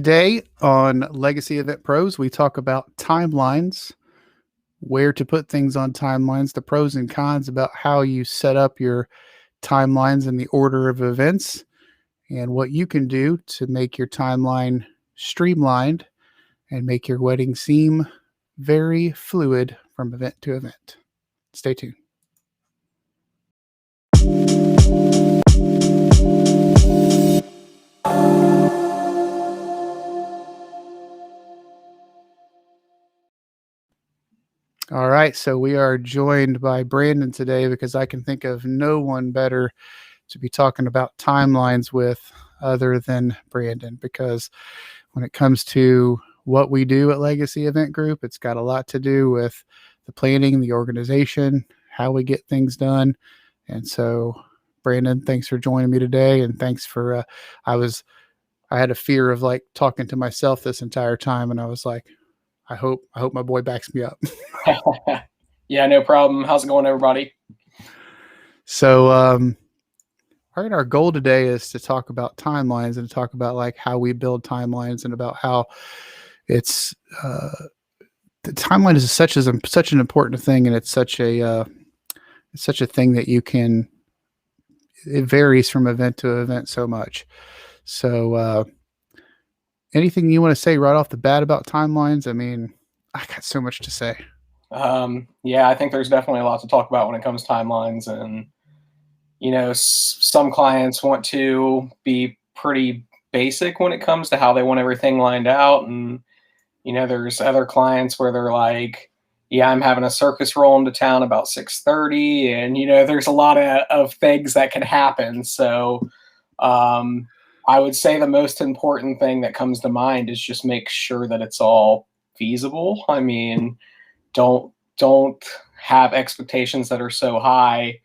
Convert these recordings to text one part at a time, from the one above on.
Today on Legacy Event Pros, we talk about timelines, where to put things on timelines, the pros and cons about how you set up your timelines in the order of events, and what you can do to make your timeline streamlined and make your wedding seem very fluid from event to event. Stay tuned. All right, so we are joined by Brandon today because I can think of no one better to be talking about timelines with other than Brandon, because when it comes to what we do at Legacy Event Group, it's got a lot to do with the planning, the organization, how we get things done. And so, Brandon, thanks for joining me today, and thanks for I had a fear of like talking to myself this entire time, and I was like, I hope my boy backs me up. Yeah, no problem. How's it going, everybody? So, all right, our goal today is to talk about timelines and to talk about like how we build timelines and about how it's the timeline is such an important thing, and it's such a thing that it varies from event to event so much. So, anything you want to say right off the bat about timelines? I mean, I got so much to say. Yeah, I think there's definitely a lot to talk about when it comes to timelines. And, some clients want to be pretty basic when it comes to how they want everything lined out. And, there's other clients where they're like, yeah, I'm having a circus roll into town about 6:30. And, there's a lot of things that can happen. So, I would say the most important thing that comes to mind is just make sure that it's all feasible. I mean, don't have expectations that are so high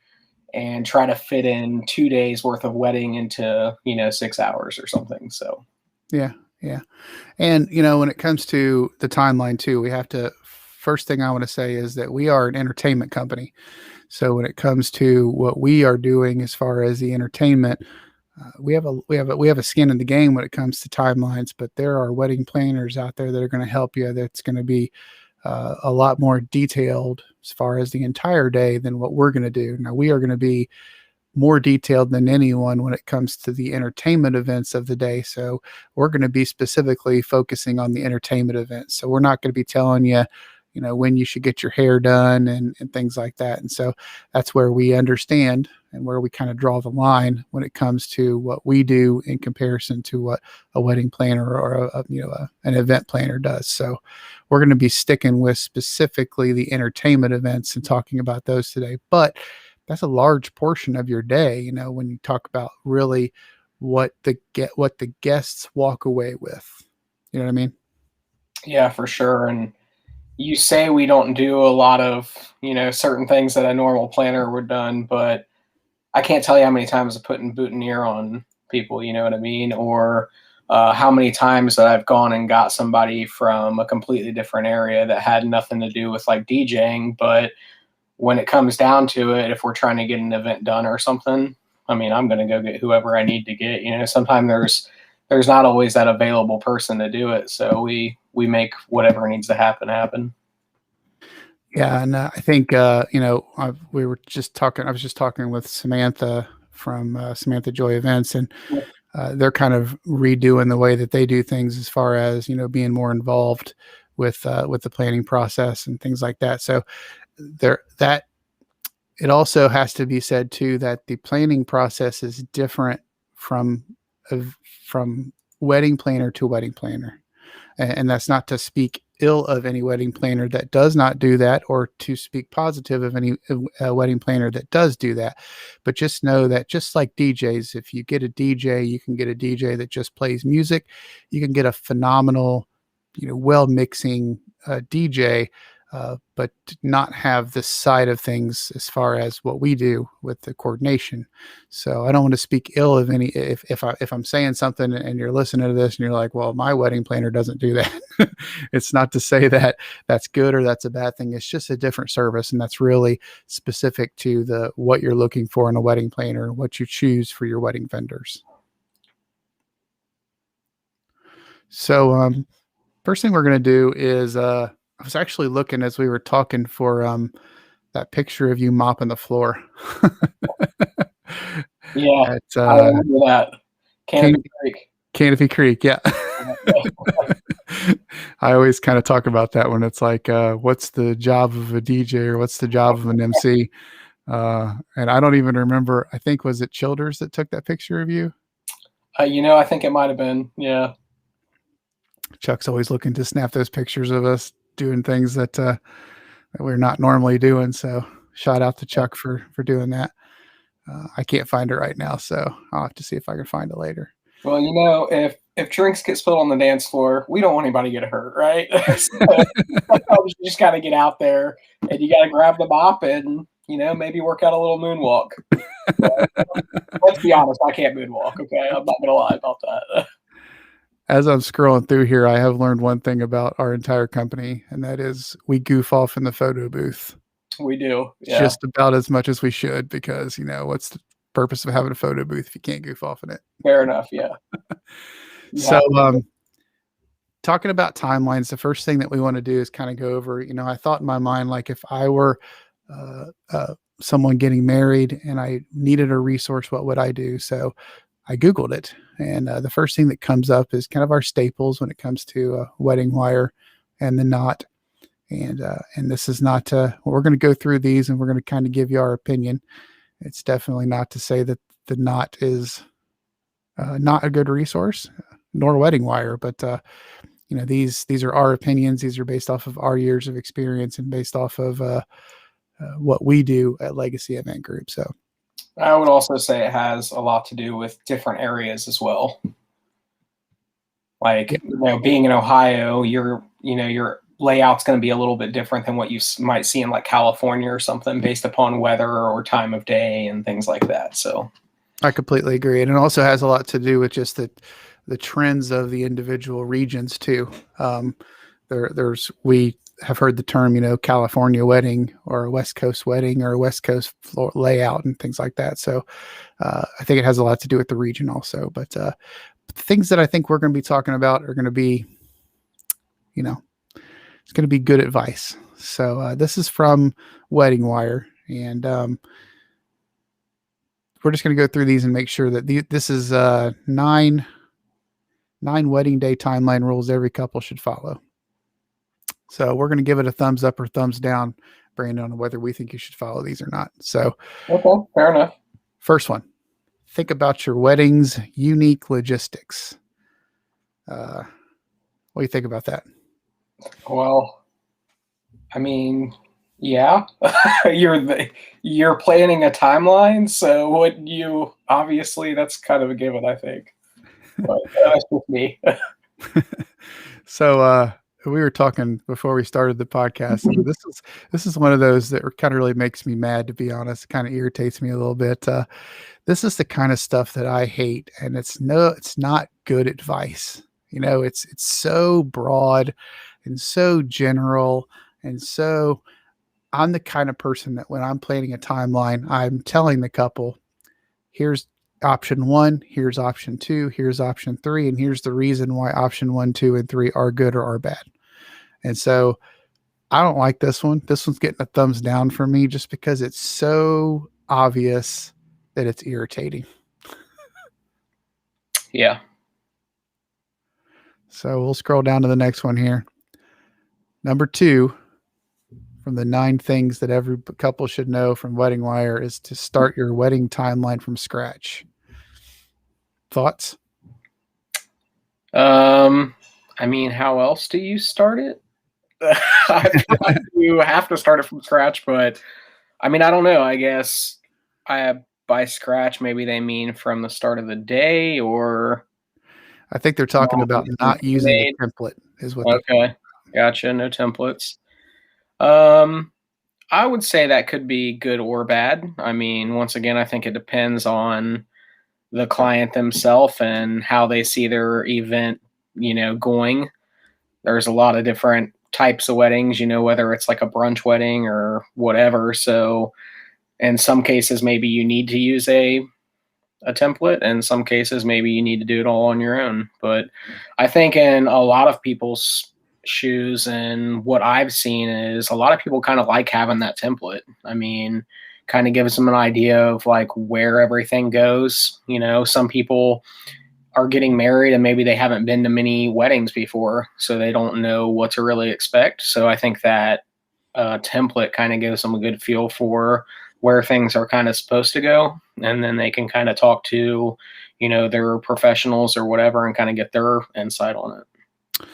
and try to fit in 2 days worth of wedding into 6 hours or something. So Yeah. And when it comes to the timeline too, we have to, first thing I want to say is that we are an entertainment company. So when it comes to what we are doing as far as the entertainment, we have a skin in the game when it comes to timelines. But there are wedding planners out there that are going to help you. That's going to be a lot more detailed as far as the entire day than what we're going to do. Now, we are going to be more detailed than anyone when it comes to the entertainment events of the day. So we're going to be specifically focusing on the entertainment events. So we're not going to be telling you, when you should get your hair done and things like that. And so that's where we understand and where we kind of draw the line when it comes to what we do in comparison to what a wedding planner or an event planner does. So we're going to be sticking with specifically the entertainment events and talking about those today. But that's a large portion of your day, when you talk about really what the guests walk away with. You know what I mean? yeah, for sure. And you say we don't do a lot of certain things that a normal planner would done, but I can't tell you how many times I've put in boutonniere on people, you know what I mean? Or how many times that I've gone and got somebody from a completely different area that had nothing to do with like DJing. But when it comes down to it, if we're trying to get an event done or something, I mean, I'm going to go get whoever I need to get. Sometimes there's not always that available person to do it. So we make whatever needs to happen. Yeah, and I think we were just talking. I was just talking with Samantha from Samantha Joy Events, and they're kind of redoing the way that they do things as far as being more involved with the planning process and things like that. So it also has to be said too that the planning process is different from wedding planner to wedding planner. And that's not to speak ill of any wedding planner that does not do that, or to speak positive of any wedding planner that does do that. But just know that just like DJs, if you get a DJ, you can get a DJ that just plays music. You can get a phenomenal, well mixing DJ, but not have the side of things as far as what we do with the coordination. So I don't want to speak ill of any. If I'm saying something and you're listening to this and you're like, well, my wedding planner doesn't do that. It's not to say that that's good or that's a bad thing. It's just a different service, and that's really specific to what you're looking for in a wedding planner and what you choose for your wedding vendors. So, first thing we're going to do is I was actually looking as we were talking for that picture of you mopping the floor Yeah, at I remember that. Can- Canopy Creek. Canopy Creek. Yeah. I always kind of talk about that when it's like, what's the job of a DJ or what's the job of an MC? And I don't even remember. I think, was it Childers that took that picture of you? I think it might have been. Yeah. Chuck's always looking to snap those pictures of us doing things that we're not normally doing. So shout out to Chuck for doing that. I can't find it right now, so I'll have to see if I can find it later. Well, if drinks get spilled on the dance floor, we don't want anybody to get hurt, right? So, you just got to get out there and you got to grab the mop and maybe work out a little moonwalk. Let's be honest, I can't moonwalk. Okay, I'm not gonna lie about that. As I'm scrolling through here, I have learned one thing about our entire company, and that is we goof off in the photo booth. We do, yeah. Just about as much as we should, because what's the purpose of having a photo booth if you can't goof off in it? Fair enough, yeah. So, talking about timelines, the first thing that we want to do is kind of go over. I thought in my mind, like, if I were someone getting married and I needed a resource, what would I do? So I Googled it, and the first thing that comes up is kind of our staples when it comes to wedding wire and the knot. And this is not we're going to go through these and we're going to kind of give you our opinion. It's definitely not to say that the knot is not a good resource, nor wedding wire, but these are our opinions. These are based off of our years of experience and based off of what we do at Legacy Event Group. So I would also say it has a lot to do with different areas as well. Like, being in Ohio, your layout's going to be a little bit different than what you might see in like California or something, based upon weather or time of day and things like that. So I completely agree. And it also has a lot to do with just the trends of the individual regions too. We have heard the term, California wedding or a West Coast wedding or a West Coast floor layout and things like that. So I think it has a lot to do with the region also. But the things that I think we're going to be talking about are going to be, it's going to be good advice. So this is from Wedding Wire, and we're just going to go through these and make sure that this is 9 wedding day timeline rules every couple should follow. So we're going to give it a thumbs up or thumbs down, Brandon, on whether we think you should follow these or not. So, okay, fair enough. First one, think about your wedding's unique logistics. What do you think about that? Well, I mean, yeah, you're planning a timeline, so obviously that's kind of a given, I think. But that's with me. So we were talking before we started the podcast. And this is one of those that kind of really makes me mad, to be honest. It kind of irritates me a little bit. This is the kind of stuff that I hate, and it's not good advice. It's so broad and so general, and so I'm the kind of person that when I'm planning a timeline, I'm telling the couple, here's option 1, here's option 2, here's option 3, and here's the reason why option 1, 2, and 3 are good or are bad. And so I don't like this one. This one's getting a thumbs down for me just because it's so obvious that it's irritating. Yeah. So we'll scroll down to the next one here. Number 2 from the 9 things that every couple should know from Wedding Wire is to start your wedding timeline from scratch. Thoughts? I mean, how else do you start it? I feel like you have to start it from scratch, but I mean, I don't know. I guess by scratch, maybe they mean from the start of the day, or I think they're talking about not using the template is what. Okay, gotcha. No templates. I would say that could be good or bad. I mean, once again, I think it depends on the client themselves and how they see their event, going. There's a lot of different types of weddings, whether it's like a brunch wedding or whatever. So in some cases, maybe you need to use a a template. In some cases, maybe you need to do it all on your own. But I think in a lot of people's shoes and what I've seen is a lot of people kind of like having that template. I mean, kind of gives them an idea of like where everything goes. Some people are getting married and maybe they haven't been to many weddings before, so they don't know what to really expect. So I think that template kind of gives them a good feel for where things are kind of supposed to go, and then they can kind of talk to, their professionals or whatever, and kind of get their insight on it.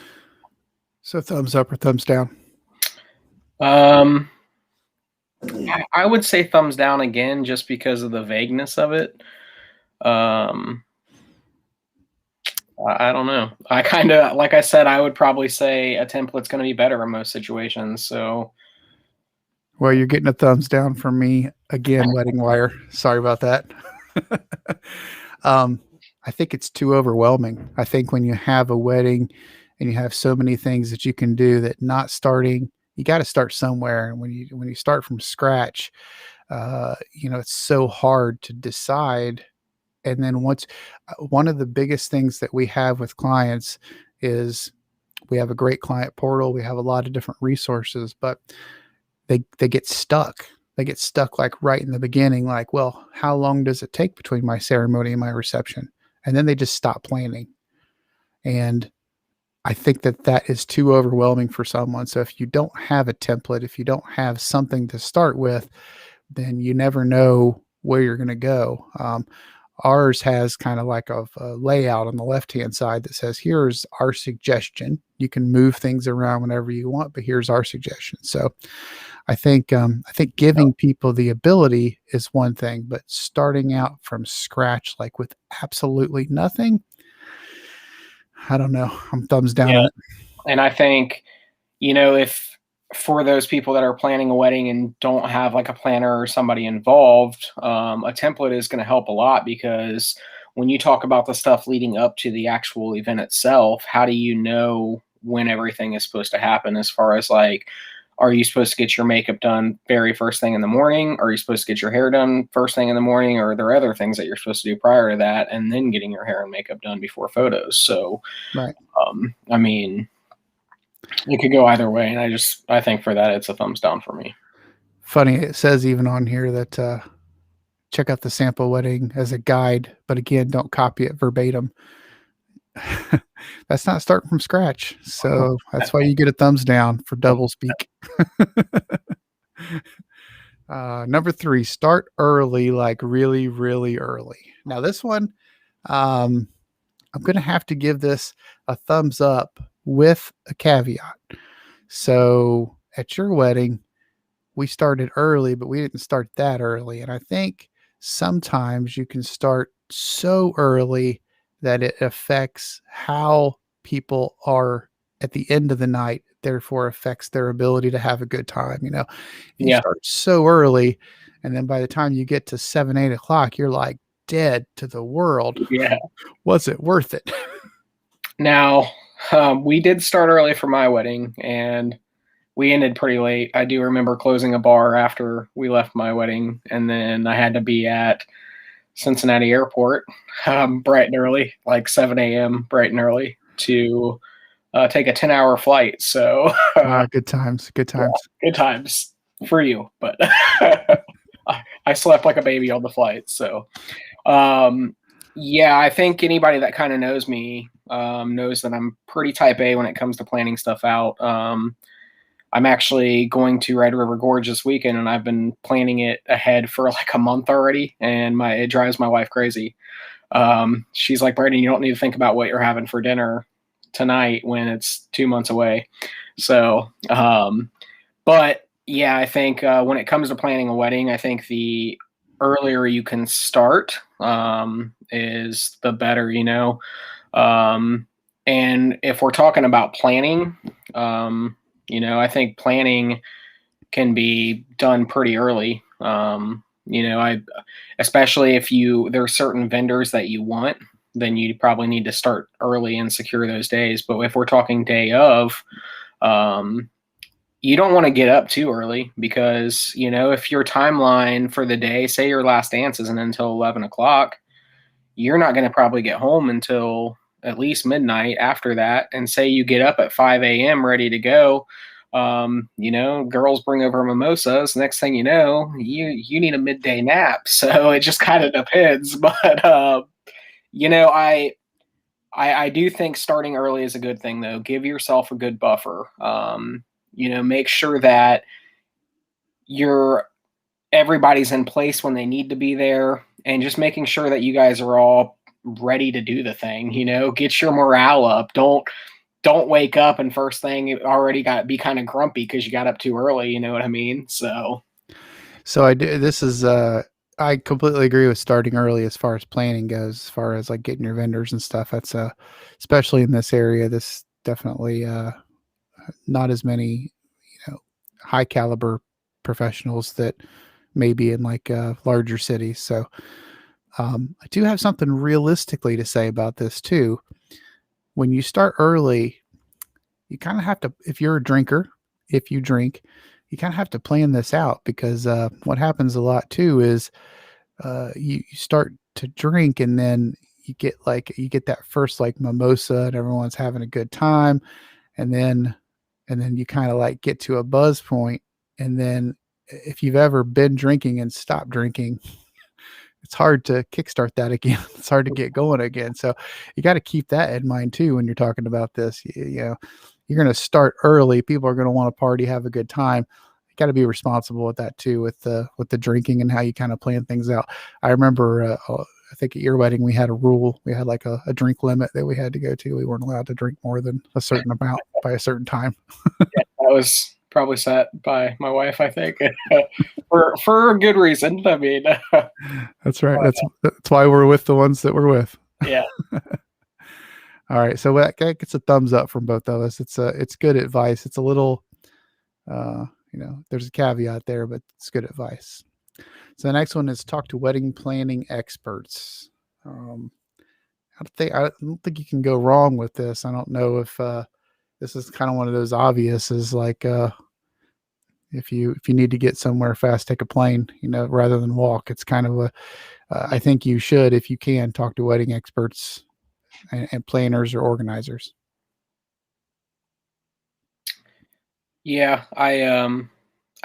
So thumbs up or thumbs down? I would say thumbs down again, just because of the vagueness of it. I don't know. I kind of, like I said, I would probably say a template's going to be better in most situations. So, Well, you're getting a thumbs down from me again, Wedding Wire. Sorry about that. I think it's too overwhelming. I think when you have a wedding and you have so many things that you can do, that not starting, you got to start somewhere. And when you start from scratch, it's so hard to decide. And then one of the biggest things that we have with clients is we have a great client portal. We have a lot of different resources, but they get stuck. They get stuck like right in the beginning, like, well, how long does it take between my ceremony and my reception? And then they just stop planning. And I think that is too overwhelming for someone. So if you don't have a template, if you don't have something to start with, then you never know where you're going to go. Ours has kind of like a layout on the left-hand side that says, here's our suggestion. You can move things around whenever you want, but here's our suggestion. So I think giving people the ability is one thing, but starting out from scratch, like with absolutely nothing, I don't know. I'm thumbs down on it. And I think, if for those people that are planning a wedding and don't have like a planner or somebody involved, a template is going to help a lot, because when you talk about the stuff leading up to the actual event itself, how do you know when everything is supposed to happen, as far as like, are you supposed to get your makeup done very first thing in the morning? Are you supposed to get your hair done first thing in the morning? Or are there other things that you're supposed to do prior to that, and then getting your hair and makeup done before photos? So, right. I mean, it could go either way. And I think for that, it's a thumbs down for me. Funny, it says even on here that check out the sample wedding as a guide, but again, don't copy it verbatim. That's not starting from scratch. So that's why you get a thumbs down for double speak. Number 3, start early, like really, really early. Now this one, I'm going to have to give this a thumbs up with a caveat. So at your wedding, we started early, but we didn't start that early. And I think sometimes you can start so early that it affects how people are at the end of the night, therefore affects their ability to have a good time. If you start so early and then by the time you get to 7, 8 o'clock, you're like dead to the world. Yeah. Was it worth it? Now, we did start early for my wedding, and we ended pretty late. I do remember closing a bar after we left my wedding, and then I had to be at Cincinnati Airport bright and early, like 7 a.m. bright and early, to take a 10-hour flight. So good times. Good times. Yeah, good times for you, but I slept like a baby on the flight. So I think anybody that kind of knows me knows that I'm pretty type A when it comes to planning stuff out. I'm actually going to Red River Gorge this weekend, and I've been planning it ahead for like a month already, and it drives my wife crazy. She's like, Brandon, you don't need to think about what you're having for dinner tonight when it's 2 months away. So, but yeah, I think when it comes to planning a wedding, I think the earlier you can start is the better, and if we're talking about planning, I think planning can be done pretty early. Especially if there are certain vendors that you want, then you probably need to start early and secure those days. But if we're talking day of, you don't want to get up too early, because, if your timeline for the day, say your last dance isn't until 11 o'clock, you're not going to probably get home until at least midnight after that. And say you get up at 5 a.m. ready to go. Girls bring over mimosas. Next thing you know, you need a midday nap. So it just kind of depends. But you know, I do think starting early is a good thing, though. Give yourself a good buffer. Make sure that you're everybody's in place when they need to be there, and just making sure that you guys are all ready to do the thing. Get your morale up. Don't wake up and first thing you already got be kind of grumpy because you got up too early. You know what I mean? So I do. This is I completely agree with starting early as far as planning goes, as far as like getting your vendors and stuff. That's especially in this area. This definitely not as many high caliber professionals that may be in like larger cities. So I do have something realistically to say about this too. When you start early, you kind of have to, if you're a drinker, if you drink, you kind of have to plan this out, because what happens a lot too is you start to drink, and then you get that first like mimosa and everyone's having a good time, and then you kind of like get to a buzz point, and then if you've ever been drinking and stopped drinking, it's hard to kickstart that again. It's hard to get going again. So you got to keep that in mind too when you're talking about this. You're going to start early. People are going to want to party, have a good time. You got to be responsible with that too, with the drinking and how you kind of plan things out. I remember, I think at your wedding we had a rule. We had like a drink limit that we had to go to. We weren't allowed to drink more than a certain amount by a certain time. Yeah, that was probably set by my wife, I think, for a good reason. I mean, that's right. That's why we're with the ones that we're with. Yeah. All right. So that gets a thumbs up from both of us. It's good advice. It's a little, there's a caveat there, but it's good advice. So the next one is talk to wedding planning experts. I don't think you can go wrong with this. I don't know if this is kind of one of those obvious, is like if you need to get somewhere fast, take a plane, rather than walk. It's kind of I think you should, if you can, talk to wedding experts and planners or organizers. Yeah, I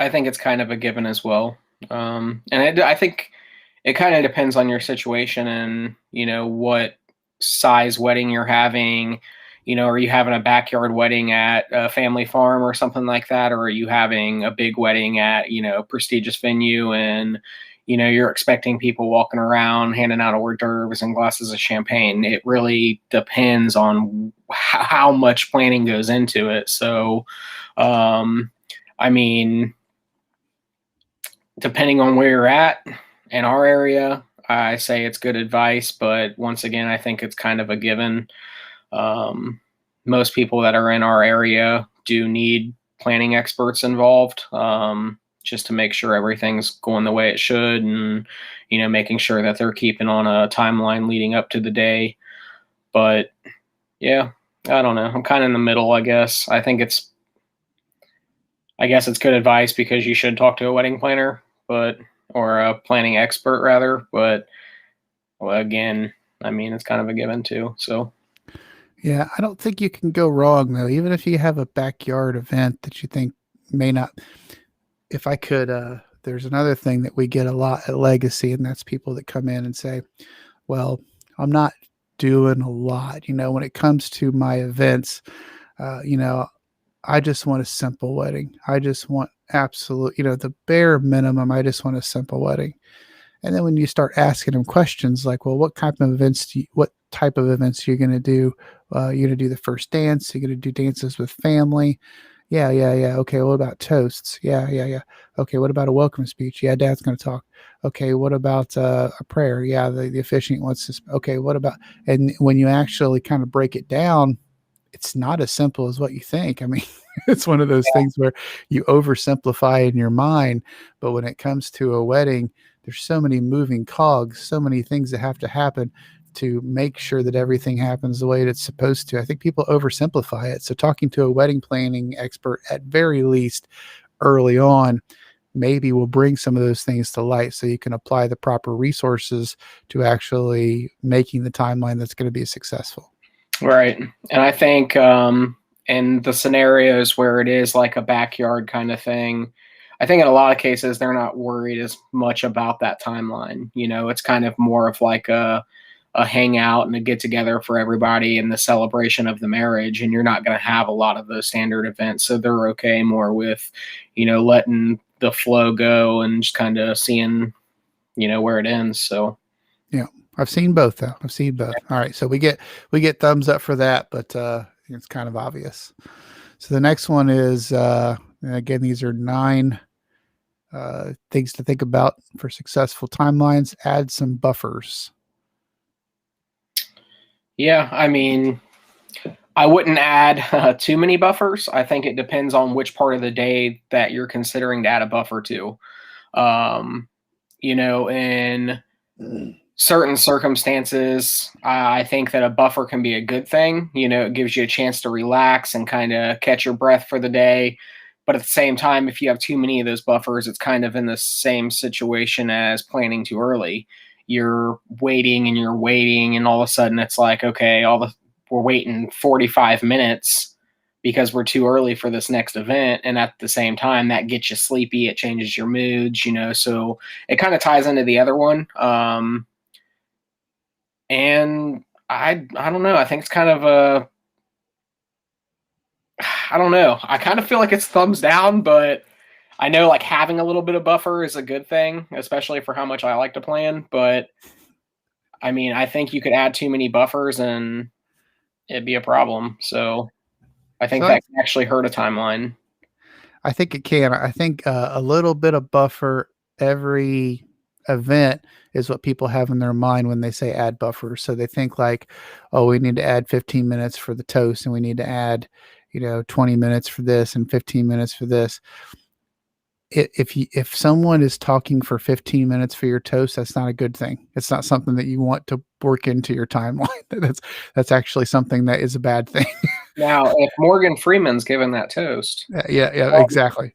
think it's kind of a given as well. I think it kind of depends on your situation and what size wedding you're having. Are you having a backyard wedding at a family farm or something like that, or are you having a big wedding at a prestigious venue, and you're expecting people walking around handing out hors d'oeuvres and glasses of champagne? It really depends on how much planning goes into it. So, I mean, depending on where you're at in our area, I say it's good advice. But once again, I think it's kind of a given. Most people that are in our area do need planning experts involved, just to make sure everything's going the way it should, and making sure that they're keeping on a timeline leading up to the day. But yeah, I don't know. I'm kind of in the middle, I guess. I guess it's good advice because you should talk to a wedding planner, or a planning expert rather. But again, I mean, it's kind of a given too. So. Yeah, I don't think you can go wrong though. Even if you have a backyard event that you think may not, if I could, there's another thing that we get a lot at Legacy, and that's people that come in and say, well, I'm not doing a lot, when it comes to my events, I just want a simple wedding. I just want absolute, the bare minimum. I just want a simple wedding. And then when you start asking them questions like, well, what type of events are you going to do? You're going to do the first dance. You're going to do dances with family. Yeah. Okay. What about toasts? Yeah. Okay. What about a welcome speech? Yeah. Dad's going to talk. Okay. What about a prayer? Yeah. The officiant wants to. Okay. What about, and when you actually kind of break it down, it's not as simple as what you think. I mean, it's one of those things where you oversimplify in your mind, but when it comes to a wedding, there's so many moving cogs, so many things that have to happen to make sure that everything happens the way it's supposed to. I think people oversimplify it. So talking to a wedding planning expert at very least early on maybe will bring some of those things to light so you can apply the proper resources to actually making the timeline that's going to be successful. Right. And I think in the scenarios where it is like a backyard kind of thing, I think in a lot of cases they're not worried as much about that timeline. It's kind of more of like a hangout and a get together for everybody and the celebration of the marriage. And you're not going to have a lot of those standard events. So they're okay more with, letting the flow go and just kind of seeing, where it ends. So, Yeah. I've seen both though. I've seen both. All right. So we get thumbs up for that, but it's kind of obvious. So the next one is again, these are 9 things to think about for successful timelines. Add some buffers. yeah, I mean, I wouldn't add too many buffers. I think it depends on which part of the day that you're considering to add a buffer to. Um, in certain circumstances, I think that a buffer can be a good thing. It gives you a chance to relax and kind of catch your breath for the day. But at the same time, if you have too many of those buffers, it's kind of in the same situation as planning too early. You're waiting and you're waiting, and all of a sudden it's like, okay, we're waiting 45 minutes because we're too early for this next event. And at the same time, that gets you sleepy. It changes your moods, so it kind of ties into the other one. And I don't know. I think it's kind of I don't know. I kind of feel like it's thumbs down, but I know like having a little bit of buffer is a good thing, especially for how much I like to plan. But I mean, I think you could add too many buffers and it'd be a problem. So I think So that can actually hurt a timeline. I think it can. I think a little bit of buffer every event is what people have in their mind when they say add buffers. So they think like, oh, we need to add 15 minutes for the toast, and we need to add, 20 minutes for this and 15 minutes for this. If someone is talking for 15 minutes for your toast, that's not a good thing. It's not something that you want to work into your timeline. That's actually something that is a bad thing. Now, if Morgan Freeman's given that toast, Yeah, exactly.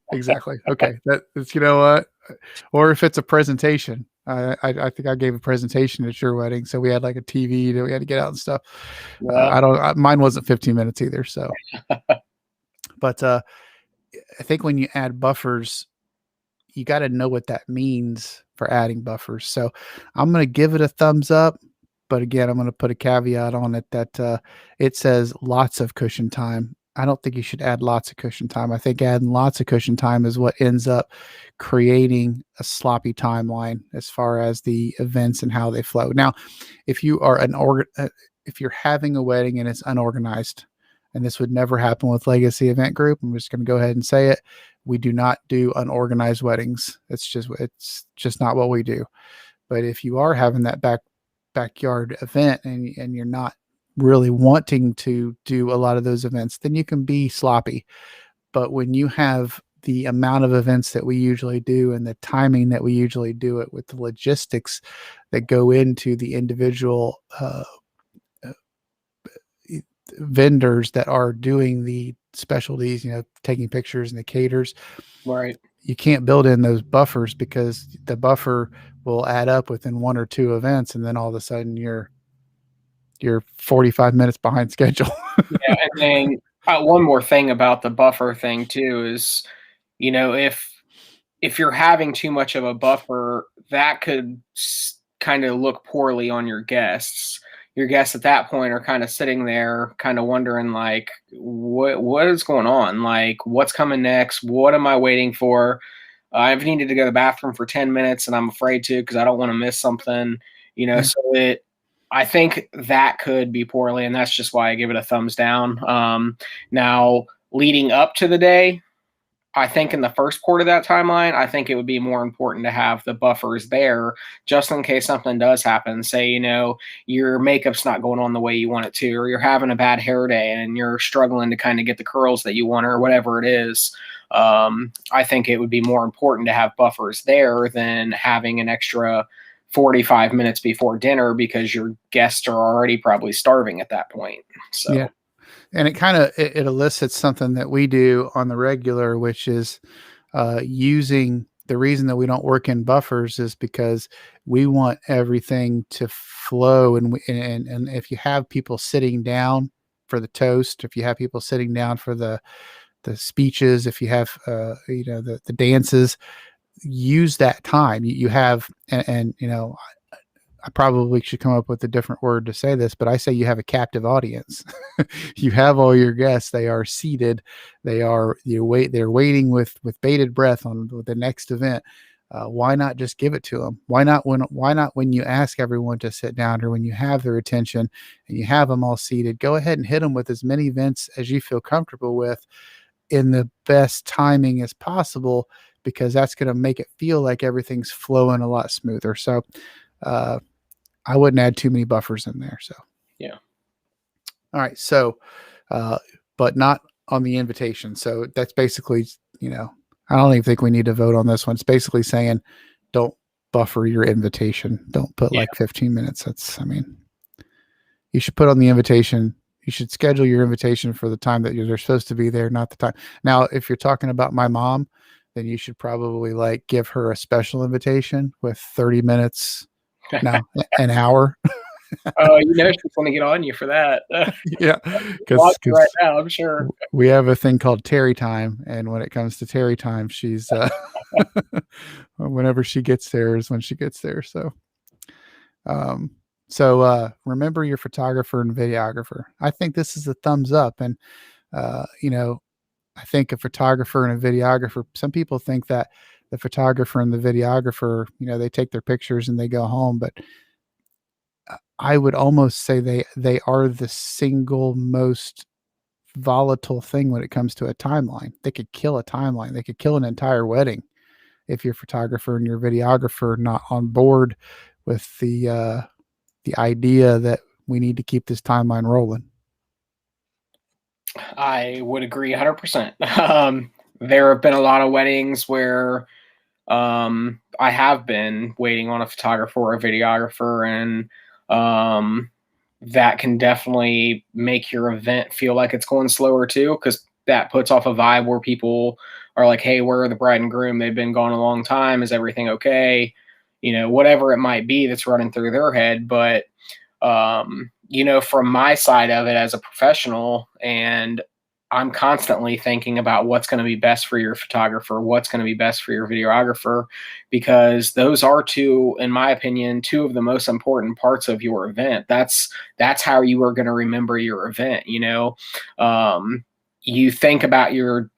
Okay, that's what, or if it's a presentation. I think I gave a presentation at your wedding, so we had like a TV that we had to get out and stuff. yeah, Mine wasn't 15 minutes either. So, but I think when you add buffers, you got to know what that means for adding buffers. So I'm going to give it a thumbs up, but again, I'm going to put a caveat on it that it says lots of cushion time. I don't think you should add lots of cushion time. I think adding lots of cushion time is what ends up creating a sloppy timeline as far as the events and how they flow. Now, if you are if you're having a wedding and it's unorganized, and this would never happen with Legacy Event Group, I'm just going to go ahead and say it. We do not do unorganized weddings. It's just not what we do. But if you are having that backyard event and you're not really wanting to do a lot of those events, then you can be sloppy. But when you have the amount of events that we usually do and the timing that we usually do it, with the logistics that go into the individual vendors that are doing the specialties, taking pictures and the caters, right. you can't build in those buffers because the buffer will add up within 1 or 2 events, and then all of a sudden you're 45 minutes behind schedule. Yeah, and then one more thing about the buffer thing too is, if you're having too much of a buffer, that could kind of look poorly on your guests. Your guests at that point are kind of sitting there, kind of wondering like, what is going on? Like, what's coming next? What am I waiting for? I've needed to go to the bathroom for 10 minutes, and I'm afraid to because I don't want to miss something. Yeah. So I think that could be poorly, and that's just why I give it a thumbs down. Now, leading up to the day, I think in the first part of that timeline, I think it would be more important to have the buffers there just in case something does happen. Say, your makeup's not going on the way you want it to, or you're having a bad hair day and you're struggling to kind of get the curls that you want, or whatever it is. I think it would be more important to have buffers there than having an extra 45 minutes before dinner because your guests are already probably starving at that point. So. Yeah. And it kind of it elicits something that we do on the regular, which is using the reason that we don't work in buffers is because we want everything to flow. And if you have people sitting down for the toast, if you have people sitting down for the speeches, if you have the dances, use that time you have. And I probably should come up with a different word to say this, but I say you have a captive audience. You have all your guests. They are seated. They're waiting with bated breath on the next event. Why not just give it to them? Why not when you ask everyone to sit down, or when you have their attention and you have them all seated, go ahead and hit them with as many events as you feel comfortable with in the best timing as possible, because that's going to make it feel like everything's flowing a lot smoother. So, I wouldn't add too many buffers in there. So, Yeah. All right. So, but not on the invitation. So that's basically, I don't even think we need to vote on this one. It's basically saying don't buffer your invitation. Don't put like 15 minutes. You should put on the invitation. You should schedule your invitation for the time that they're supposed to be there, not the time. Now, if you're talking about my mom, then you should probably like give her a special invitation with 30 minutes. No, an hour. Oh, she's going to get on you for that. Yeah, because right now, I'm sure we have a thing called Terry time, and when it comes to Terry time, she's whenever she gets there is when she gets there. So, remember your photographer and videographer. I think this is a thumbs up, and I think a photographer and a videographer. Some people think that the photographer and the videographer, they take their pictures and they go home, but I would almost say they are the single most volatile thing when it comes to a timeline. They could kill a timeline. They could kill an entire wedding if your photographer and your videographer are not on board with the idea that we need to keep this timeline rolling. I would agree 100%. There have been a lot of weddings where I have been waiting on a photographer or a videographer, and that can definitely make your event feel like it's going slower too, because that puts off a vibe where people are like, hey, where are the bride and groom? They've been gone a long time. Is everything okay? Whatever it might be that's running through their head. But from my side of it as a professional, and I'm constantly thinking about what's going to be best for your photographer, what's going to be best for your videographer, because those are in my opinion, two of the most important parts of your event. That's how you are going to remember your event. You think about your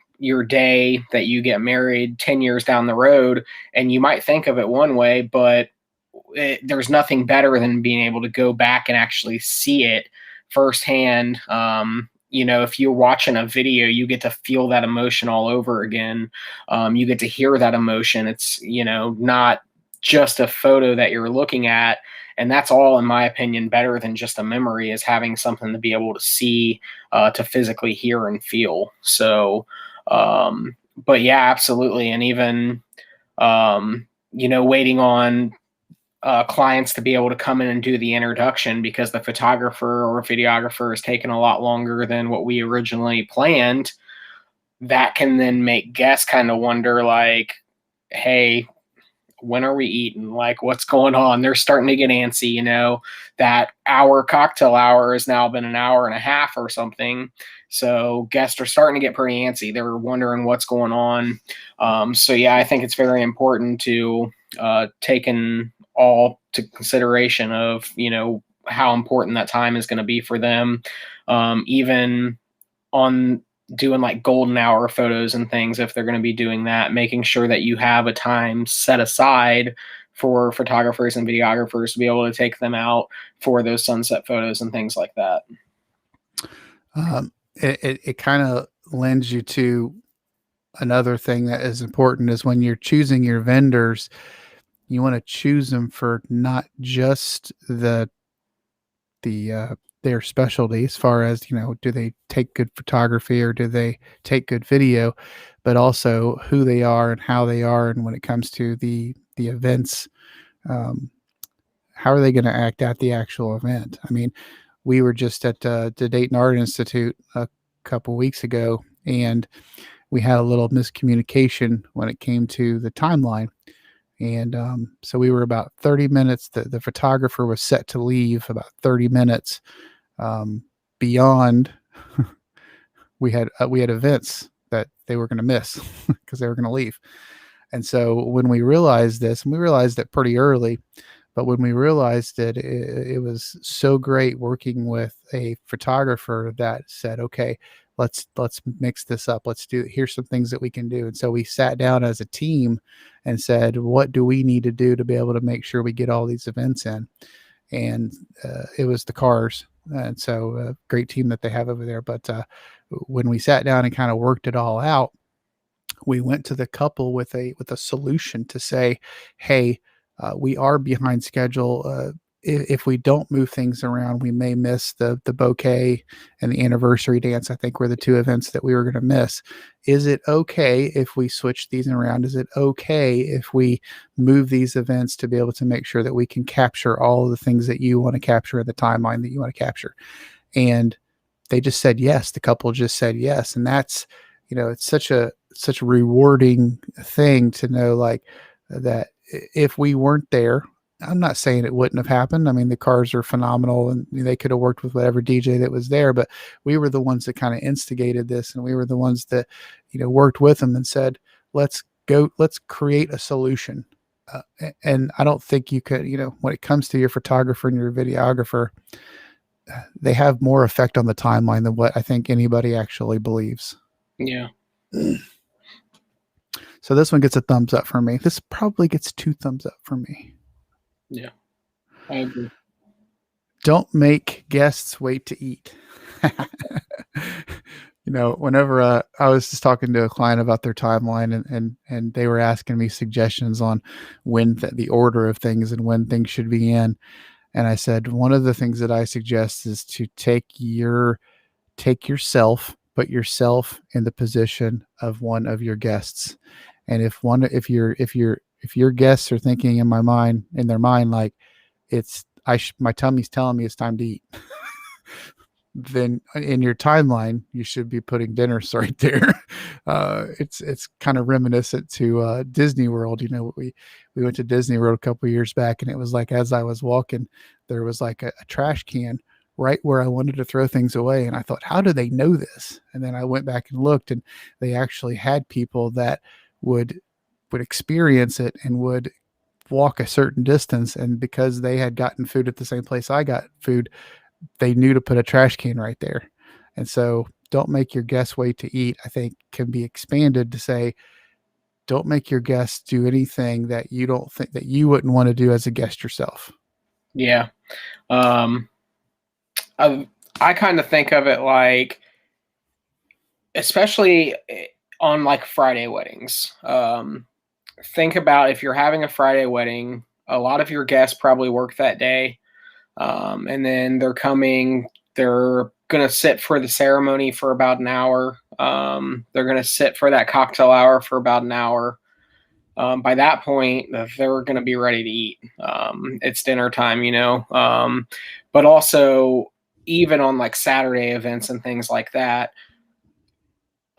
day that you get married 10 years down the road, and you might think of it one way, but there's nothing better than being able to go back and actually see it firsthand. If you're watching a video, you get to feel that emotion all over again. You get to hear that emotion. It's, not just a photo that you're looking at. And that's all, in my opinion, better than just a memory, is having something to be able to see, to physically hear and feel. So, but yeah, absolutely. And even, waiting on clients to be able to come in and do the introduction, because the photographer or videographer is taking a lot longer than what we originally planned. That can then make guests kind of wonder, like, hey, when are we eating? Like, what's going on? They're starting to get antsy, that cocktail hour has now been an hour and a half or something. So guests are starting to get pretty antsy. They're wondering what's going on. So yeah, I think it's very important to take all to consideration of, how important that time is going to be for them. Even on doing like golden hour photos and things, if they're going to be doing that, making sure that you have a time set aside for photographers and videographers to be able to take them out for those sunset photos and things like that. It kind of lends you to another thing that is important, is when you're choosing your vendors, you want to choose them for not just their specialty, as far as, do they take good photography or do they take good video, but also who they are and how they are. And when it comes to the events, how are they going to act at the actual event? I mean, we were just at the Dayton Art Institute a couple weeks ago, and we had a little miscommunication when it came to the timeline. And so we were about 30 minutes. The photographer was set to leave about 30 minutes beyond. We had events that they were going to miss because they were going to leave. And so when we realized this, and we realized it pretty early, but when we realized it was so great working with a photographer that said, okay, let's mix this up. Here's some things that we can do. And so we sat down as a team and said, what do we need to do to be able to make sure we get all these events in? And it was the cars. And so great team that they have over there. But when we sat down and kind of worked it all out, we went to the couple with a solution to say, hey, we are behind schedule. If we don't move things around, we may miss the bouquet and the anniversary dance. I think were the two events that we were going to miss. Is it okay if we switch these around? Is it okay if we move these events to be able to make sure that we can capture all of the things that you want to capture in the timeline that you want to capture? And they just said yes. The couple just said yes. And that's, it's such a rewarding thing to know, like, that if we weren't there, I'm not saying it wouldn't have happened. I mean, the cars are phenomenal and they could have worked with whatever DJ that was there, but we were the ones that kind of instigated this, and we were the ones that, worked with them and said, let's create a solution. And I don't think you could, when it comes to your photographer and your videographer, they have more effect on the timeline than what I think anybody actually believes. Yeah. So this one gets a thumbs up for me. This probably gets 2 thumbs up for me. Yeah, I agree. Don't make guests wait to eat. Whenever I was just talking to a client about their timeline, and they were asking me suggestions on when the order of things and when things should be in. And I said, one of the things that I suggest is to take yourself, put yourself in the position of one of your guests. And if your guests are thinking in their mind, like, my tummy's telling me it's time to eat, then in your timeline, you should be putting dinners right there. It's kind of reminiscent to Disney World. We went to Disney World a couple of years back, and it was like, as I was walking, there was like a trash can right where I wanted to throw things away. And I thought, how do they know this? And then I went back and looked, and they actually had people that would experience it and would walk a certain distance. And because they had gotten food at the same place I got food, they knew to put a trash can right there. And so don't make your guests wait to eat, I think, can be expanded to say, don't make your guests do anything that you don't think that you wouldn't want to do as a guest yourself. Yeah. I kind of think of it like, especially on like Friday weddings. Think about if you're having a Friday wedding, a lot of your guests probably work that day. And then they're going to sit for the ceremony for about an hour. They're going to sit for that cocktail hour for about an hour. By that point, they're going to be ready to eat. It's dinner time, but also even on like Saturday events and things like that,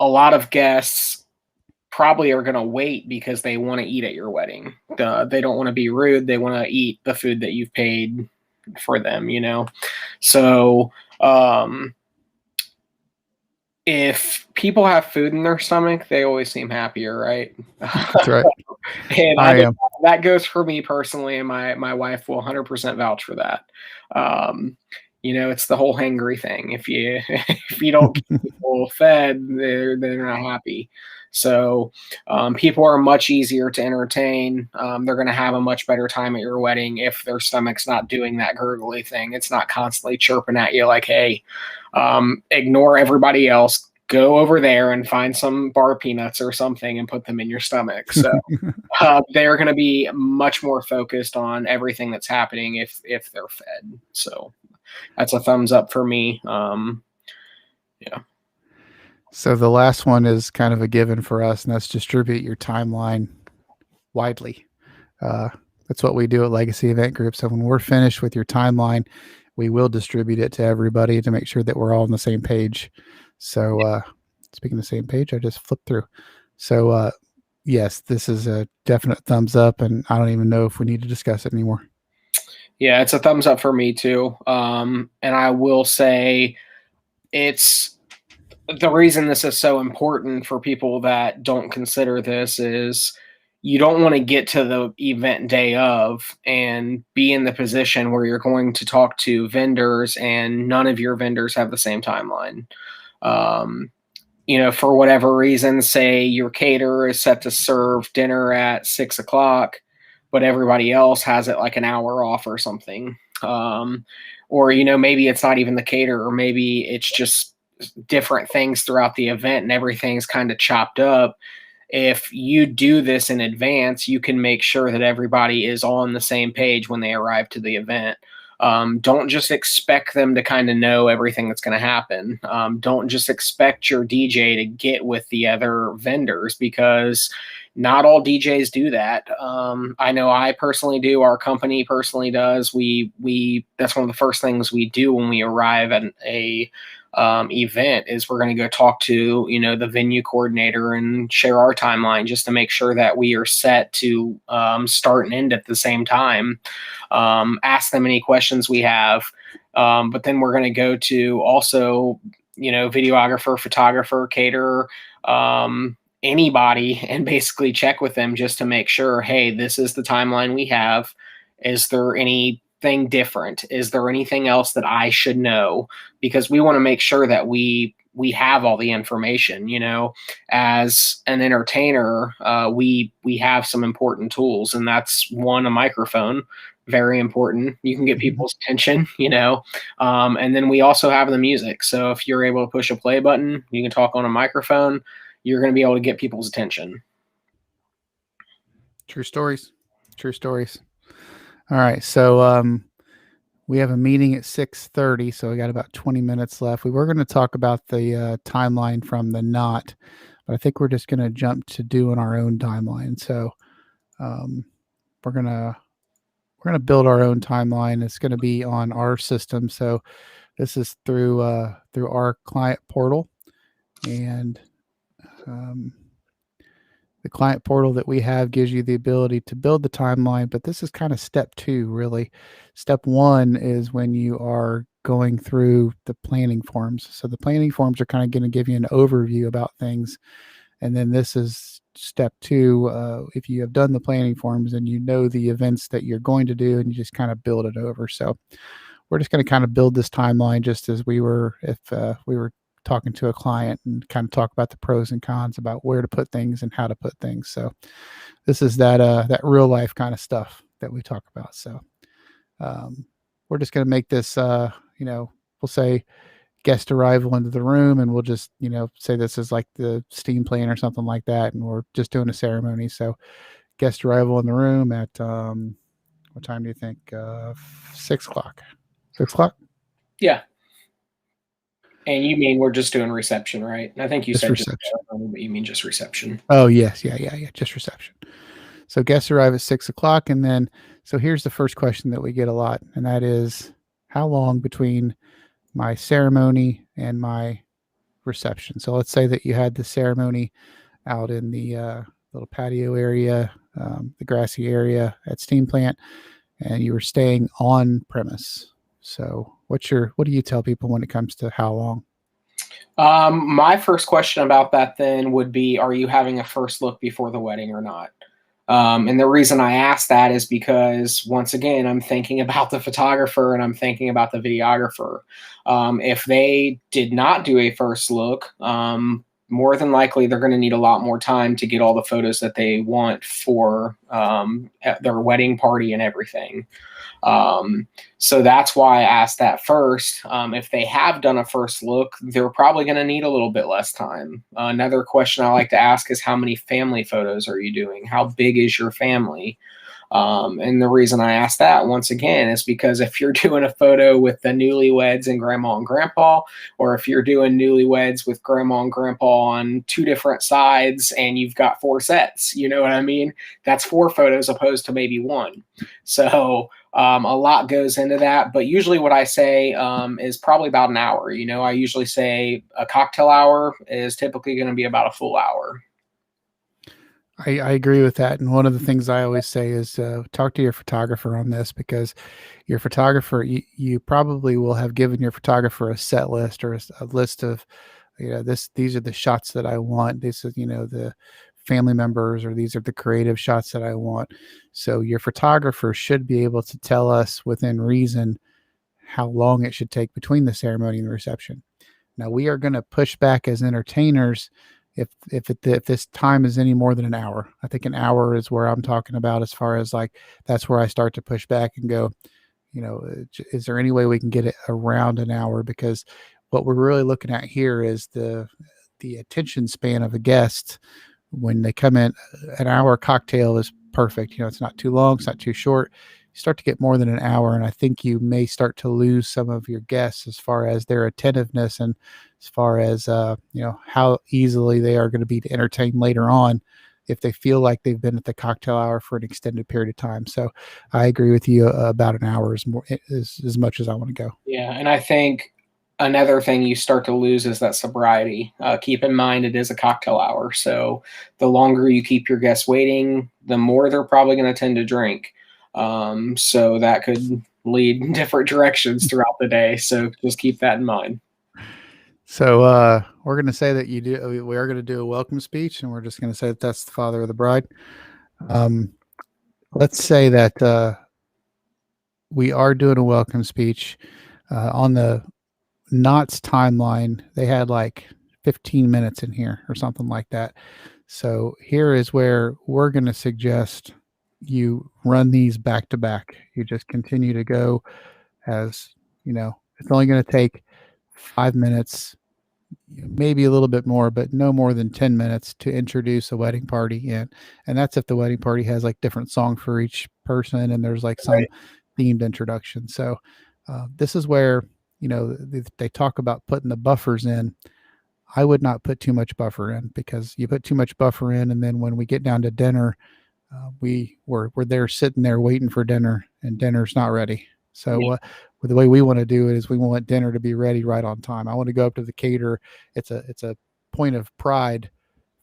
a lot of guests probably are going to wait because they want to eat at your wedding. They don't want to be rude. They want to eat the food that you've paid for them, So, if people have food in their stomach, they always seem happier, right? That's right. And that goes for me personally, and my wife will 100% vouch for that. It's the whole hangry thing. If you don't keep people fed, they're not happy. So people are much easier to entertain. They're going to have a much better time at your wedding if their stomach's not doing that gurgly thing. It's not constantly chirping at you like, hey, ignore everybody else. Go over there and find some bar peanuts or something and put them in your stomach. So they're going to be much more focused on everything that's happening if they're fed. So that's a thumbs up for me. Yeah. So the last one is kind of a given for us, and that's distribute your timeline widely. That's what we do at Legacy Event Group. So when we're finished with your timeline, we will distribute it to everybody to make sure that we're all on the same page. So speaking of the same page, I just flipped through. So, yes, this is a definite thumbs up, and I don't even know if we need to discuss it anymore. Yeah, it's a thumbs up for me too. And I will say it's the reason this is so important for people that don't consider this is you don't want to get to the event day of and be in the position where you're going to talk to vendors and none of your vendors have the same timeline. Um, for whatever reason, say your caterer is set to serve dinner at 6 o'clock, but everybody else has it like an hour off or something. Or, maybe it's not even the caterer, maybe it's just different things throughout the event and everything's kind of chopped up. If you do this in advance, you can make sure that everybody is on the same page when they arrive to the event. Don't just expect them to kind of know everything that's going to happen. Don't just expect your DJ to get with the other vendors because not all DJs do that. I know I personally do. Our company personally does. We that's one of the first things we do when we arrive at a event is we're going to go talk to the venue coordinator and share our timeline just to make sure that we are set to start and end at the same time. Ask them any questions we have, but then we're going to go to also videographer, photographer, caterer, anybody, and basically check with them just to make sure, hey, this is the timeline we have. Is there anything different? Is there anything else that I should know? Because we want to make sure that we have all the information. As an entertainer, we have some important tools, and that's one, a microphone, very important. You can get people's attention, and then we also have the music. So if you're able to push a play button, you can talk on a microphone, you're going to be able to get people's attention. True stories. True stories. All right. So we have a meeting at 6:30, so we got about 20 minutes left. We were going to talk about the timeline from the knot, but I think we're just going to jump to doing our own timeline. So we're gonna build our own timeline. It's going to be on our system. So this is through our client portal, and the client portal that we have gives you the ability to build the timeline, but this is kind of step 2, really. Step 1 is when you are going through the planning forms. So the planning forms are kind of going to give you an overview about things. And then this is step 2. If you have done the planning forms and you know the events that you're going to do, and you just kind of build it over. So we're just going to kind of build this timeline just as we were if we were talking to a client and kind of talk about the pros and cons about where to put things and how to put things. So this is that real life kind of stuff that we talk about. So we're just going to make this, we'll say guest arrival into the room, and we'll just, say this is like the steam plane or something like that. And we're just doing a ceremony. So guest arrival in the room at, what time do you think? 6 o'clock. 6 o'clock? Yeah. And you mean we're just doing reception, right? I think you just said reception. But you mean just reception. Oh, yes. Yeah. Just reception. So guests arrive at 6 o'clock. And then, so here's the first question that we get a lot. And that is, how long between my ceremony and my reception? So let's say that you had the ceremony out in the little patio area, the grassy area at Steam Plant, and you were staying on premise. So what do you tell people when it comes to how long? My first question about that then would be, are you having a first look before the wedding or not? And the reason I ask that is because, once again, I'm thinking about the photographer and I'm thinking about the videographer. If they did not do a first look, more than likely they're going to need a lot more time to get all the photos that they want for their wedding party and everything. So that's why I asked that first. If they have done a first look, they're probably going to need a little bit less time. Another question I like to ask is, how many family photos are you doing? How big is your family? And the reason I ask that once again is because if you're doing a photo with the newlyweds and grandma and grandpa, or if you're doing newlyweds with grandma and grandpa on two different sides and you've got four sets, you know what I mean? That's four photos opposed to maybe one. So a lot goes into that, but usually what I say is probably about an hour. I usually say a cocktail hour is typically going to be about a full hour. I agree with that. And one of the things I always say is talk to your photographer on this, because your photographer, you probably will have given your photographer a set list or a list of, these are the shots that I want. This is, the family members, or these are the creative shots that I want. So your photographer should be able to tell us within reason how long it should take between the ceremony and the reception. Now, we are going to push back as entertainers if this time is any more than an hour. I think an hour is where I'm talking about, as far as like, that's where I start to push back and go, is there any way we can get it around an hour? Because what we're really looking at here is the attention span of a guest when they come in. An hour cocktail is perfect. It's not too long, it's not too short. You start to get more than an hour, and I think you may start to lose some of your guests as far as their attentiveness, and as far as how easily they are going to be to entertain later on if they feel like they've been at the cocktail hour for an extended period of time. So I agree with you, about an hour is more, is as much as I want to go. Yeah, and I think another thing you start to lose is that sobriety. Keep in mind it is a cocktail hour, so the longer you keep your guests waiting, the more they're probably going to tend to drink. So that could lead in different directions throughout the day. So just keep that in mind. So we're going to say that we are going to do a welcome speech, and we're just going to say that that's the father of the bride. Let's say that we are doing a welcome speech. On the Knott's timeline, they had like 15 minutes in here or something like that. So here is where we're going to suggest you run these back to back. You just continue to go, as it's only going to take 5 minutes, maybe a little bit more, but no more than 10 minutes to introduce a wedding party in. And that's if the wedding party has like different song for each person, and there's like some themed introduction. So this is where, they talk about putting the buffers in. I would not put too much buffer in, because you put too much buffer in, and then when we get down to dinner, we're there sitting there waiting for dinner, and dinner's not ready. So the way we want to do it is we want dinner to be ready right on time. I want to go up to the caterer. It's a point of pride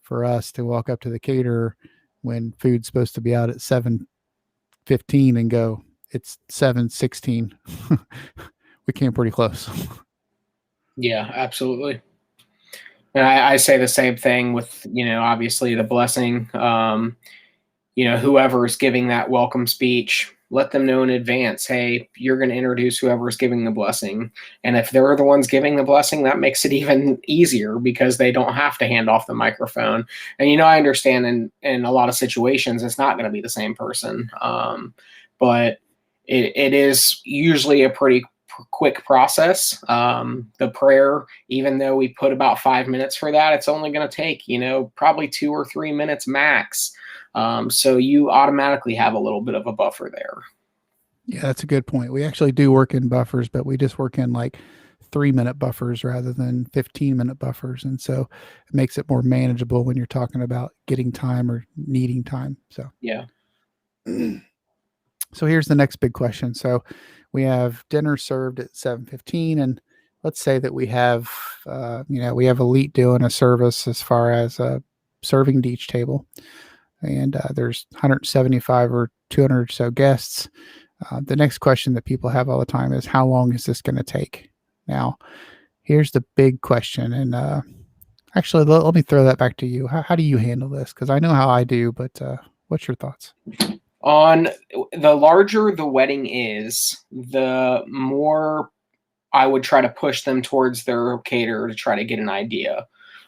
for us to walk up to the caterer when food's supposed to be out at 7:15 and go, it's 7:16. We came pretty close. Yeah, absolutely. And I say the same thing with, obviously the blessing. Whoever's giving that welcome speech, let them know in advance, hey, you're going to introduce whoever's giving the blessing. And if they're the ones giving the blessing, that makes it even easier, because they don't have to hand off the microphone. And, I understand in a lot of situations, it's not going to be the same person. But it is usually a pretty quick process. The prayer, even though we put about 5 minutes for that, it's only going to take, probably 2 or 3 minutes max. So you automatically have a little bit of a buffer there. Yeah, that's a good point. We actually do work in buffers, but we just work in like 3-minute buffers rather than 15-minute buffers. And so it makes it more manageable when you're talking about getting time or needing time. So, yeah. So here's the next big question. So we have dinner served at 7:15, and let's say that we have, we have Elite doing a service as far as serving to each table, and there's 175 or 200 or so guests. The next question that people have all the time is, how long is this going to take? Now, here's the big question, and actually, let me throw that back to you. How do you handle this? Because I know how I do, but what's your thoughts? On the larger the wedding is, the more I would try to push them towards their caterer to try to get an idea.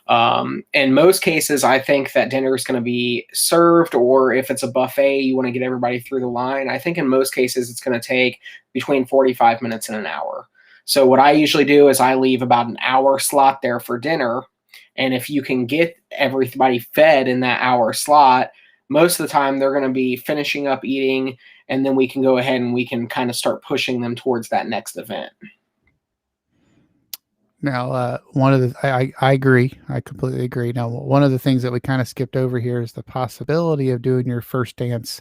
In most cases, I think that dinner is going to be served, or if it's a buffet, you want to get everybody through the line. I think in most cases, it's going to take between 45 minutes and an hour. So what I usually do is I leave about an hour slot there for dinner. And if you can get everybody fed in that hour slot, most of the time they're going to be finishing up eating, and then we can go ahead and we can kind of start pushing them towards that next event. Now, one of the I agree. I completely agree. Now, one of the things that we kind of skipped over here is the possibility of doing your first dance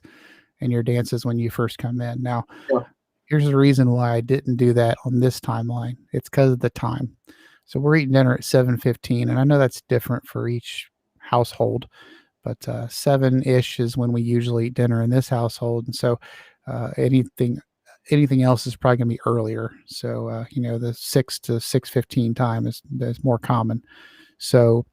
and your dances when you first come in. Now, Sure. here's the reason why I didn't do that on this timeline. It's because of the time. So we're eating dinner at 7:15, and I know that's different for each household, but 7-ish is when we usually eat dinner in this household, and so anything else is probably going to be earlier. So the 6 to 6:15 time is more common. So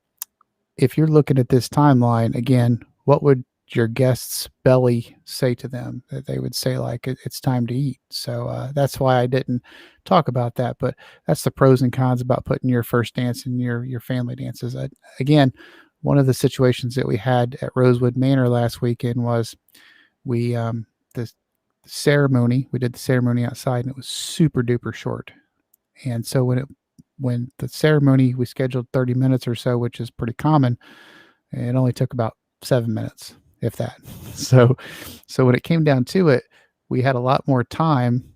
if you're looking at this timeline again, what would your guest's belly say to them? That they would say like it's time to eat. So that's why I didn't talk about that. But that's the pros and cons about putting your first dance in your family dances. Again, one of the situations that we had at Rosewood Manor last weekend was we the ceremony. We did the ceremony outside, and it was super duper short. And so when the ceremony we scheduled 30 minutes or so, which is pretty common, it only took about 7 minutes, if that. So when it came down to it, we had a lot more time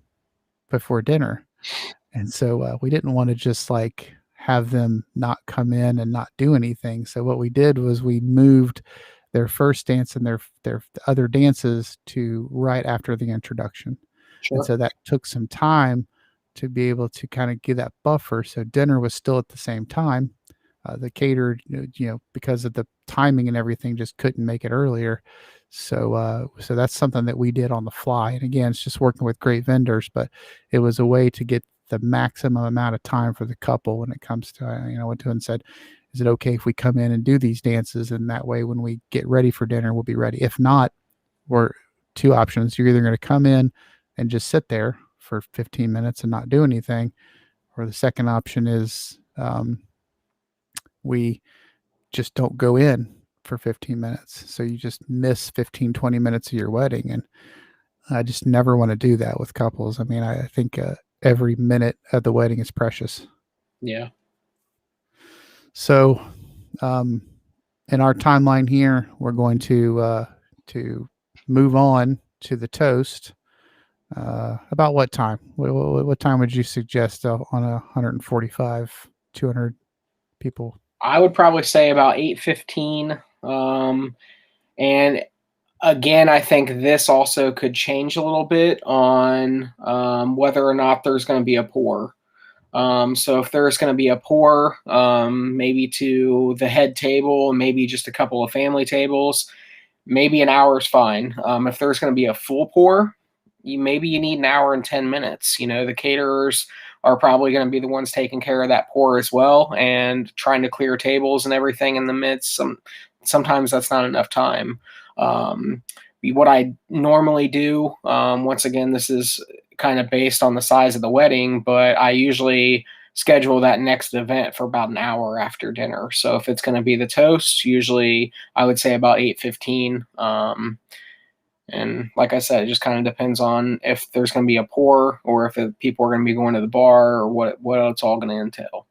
before dinner, and so we didn't want to just like have them not come in and not do anything. So what we did was we moved their first dance and their other dances to right after the introduction. And Sure. so that took some time to be able to kind of give that buffer. So dinner was still at the same time. The catered, because of the timing and everything, just couldn't make it earlier. So that's something that we did on the fly. And again, it's just working with great vendors, but it was a way to get the maximum amount of time for the couple when it comes to, I went to and said, is it okay if we come in and do these dances? And that way, when we get ready for dinner, we'll be ready. If not, we're two options. You're either going to come in and just sit there for 15 minutes and not do anything, or the second option is we just don't go in for 15 minutes. So you just miss 15, 20 minutes of your wedding. And I just never want to do that with couples. I mean, I think every minute of the wedding is precious. Yeah. So, in our timeline here, we're going to move on to the toast. About what time? What time would you suggest on a 145, 200 people? I would probably say about 8:15. And again, I think this also could change a little bit on whether or not there's going to be a pour. So if there's going to be a pour, maybe to the head table, maybe just a couple of family tables, maybe an hour is fine. If there's going to be a full pour, maybe you need an hour and 10 minutes. The caterers are probably going to be the ones taking care of that pour as well and trying to clear tables and everything in the midst. Sometimes that's not enough time. What I normally do, once again, this is kind of based on the size of the wedding, but I usually schedule that next event for about an hour after dinner. So if it's going to be the toast, usually I would say about 8:15. And like I said, it just kind of depends on if there's going to be a pour or if people are going to be going to the bar or what it's all going to entail.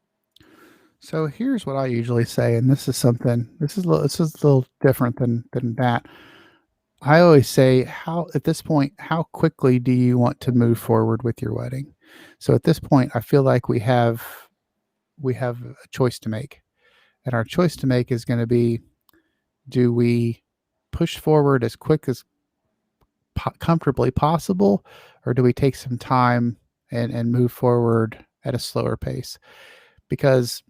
So here's what I usually say, and this is a little different than that. I always say, how at this point, how quickly do you want to move forward with your wedding? So at this point, I feel like we have a choice to make, and our choice to make is going to be: do we push forward as quick as comfortably possible, or do we take some time and move forward at a slower pace? Because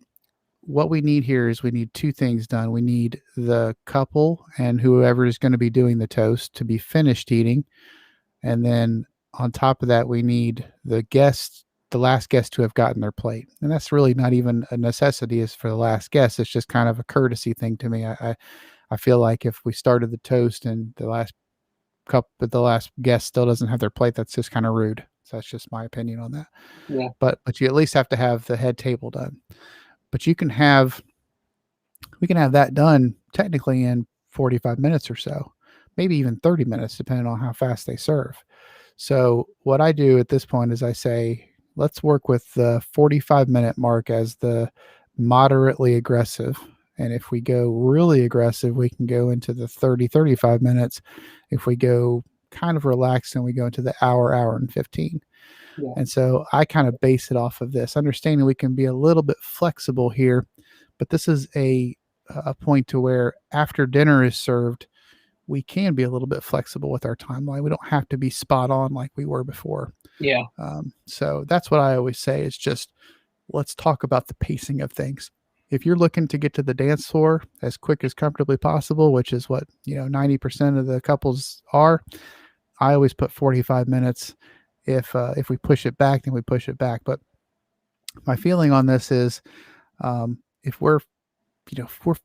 what we need here is we need two things done. We need the couple and whoever is going to be doing the toast to be finished eating. And then on top of that, we need the last guest to have gotten their plate. And that's really not even a necessity is for the last guest. It's just kind of a courtesy thing to me. I feel like if we started the toast and the last guest still doesn't have their plate, that's just kind of rude. So that's just my opinion on that. Yeah. But you at least have to have the head table done. But we can have that done technically in 45 minutes or so, maybe even 30 minutes, depending on how fast they serve. So what I do at this point is I say, let's work with the 45-minute mark as the moderately aggressive. And if we go really aggressive, we can go into the 30, 35 minutes. If we go kind of relaxed, then we go into the hour and 15. Yeah. And so I kind of base it off of this, understanding we can be a little bit flexible here, but this is a point to where after dinner is served, we can be a little bit flexible with our timeline. We don't have to be spot on like we were before. Yeah. So that's what I always say is just let's talk about the pacing of things. If you're looking to get to the dance floor as quick as comfortably possible, which is what 90% of the couples are, I always put 45 minutes. If we push it back, then we push it back. But my feeling on this is, if we're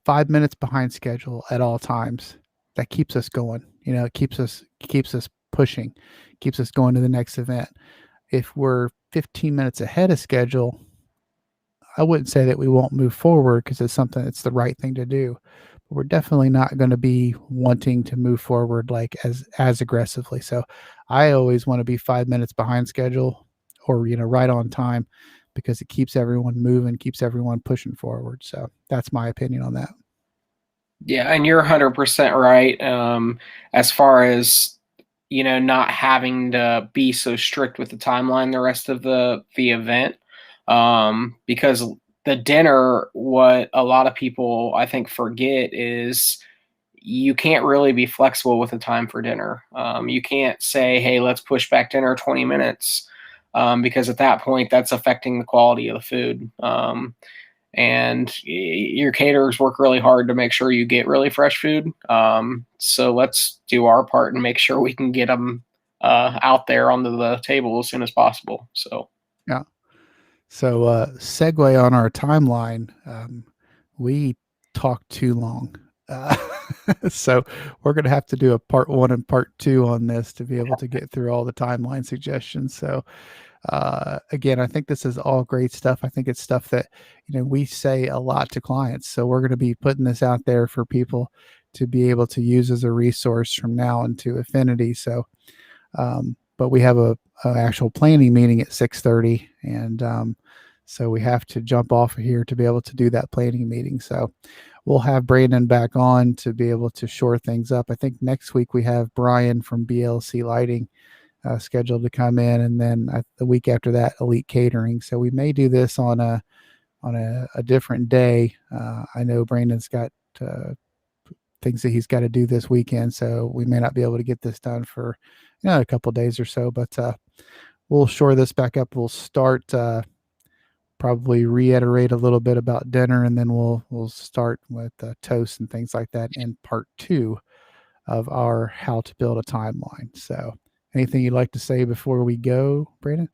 5 minutes behind schedule at all times, that keeps us going. It keeps us pushing, keeps us going to the next event. If we're 15 minutes ahead of schedule, I wouldn't say that we won't move forward because it's the right thing to do. But we're definitely not going to be wanting to move forward like as aggressively. So I always want to be 5 minutes behind schedule or right on time, because it keeps everyone moving, keeps everyone pushing forward. So that's my opinion on that. Yeah, and you're 100% right. As far as not having to be so strict with the timeline the rest of the event, because the dinner, what a lot of people I think forget is you can't really be flexible with the time for dinner. You can't say, hey, let's push back dinner 20 minutes, because at that point that's affecting the quality of the food. And your caterers work really hard to make sure you get really fresh food. So let's do our part and make sure we can get them out there onto the table as soon as possible. So yeah. So segue on our timeline. We talked too long. So we're going to have to do a part 1 and part 2 on this to be able to get through all the timeline suggestions. So again, I think this is all great stuff. I think it's stuff that we say a lot to clients. So we're going to be putting this out there for people to be able to use as a resource from now into Affinity. So, but we have a actual planning meeting at 6:30, and so we have to jump off of here to be able to do that planning meeting. So we'll have Brandon back on to be able to shore things up. I think next week we have Brian from BLC Lighting scheduled to come in, and then the week after that, Elite Catering. So we may do this on a different day. I know Brandon's got things that he's got to do this weekend, so we may not be able to get this done for a couple of days or so. But we'll shore this back up. We'll start probably reiterate a little bit about dinner, and then we'll start with toast and things like that in part 2 of our how to build a timeline. So anything you'd like to say before we go, Brandon?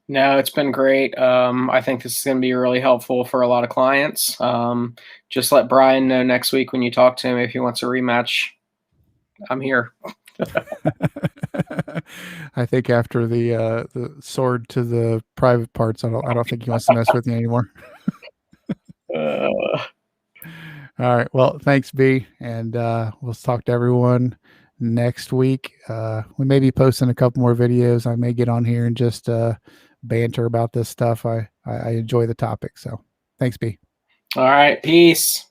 No, it's been great. I think this is going to be really helpful for a lot of clients. Just let Brian know next week when you talk to him if he wants a rematch. I'm here. I think after the sword to the private parts, I don't think he wants to mess with you anymore. All right. Well, thanks, B, and we'll talk to everyone next week. We may be posting a couple more videos. I may get on here and just banter about this stuff. I enjoy the topic. So thanks, B. All right. Peace.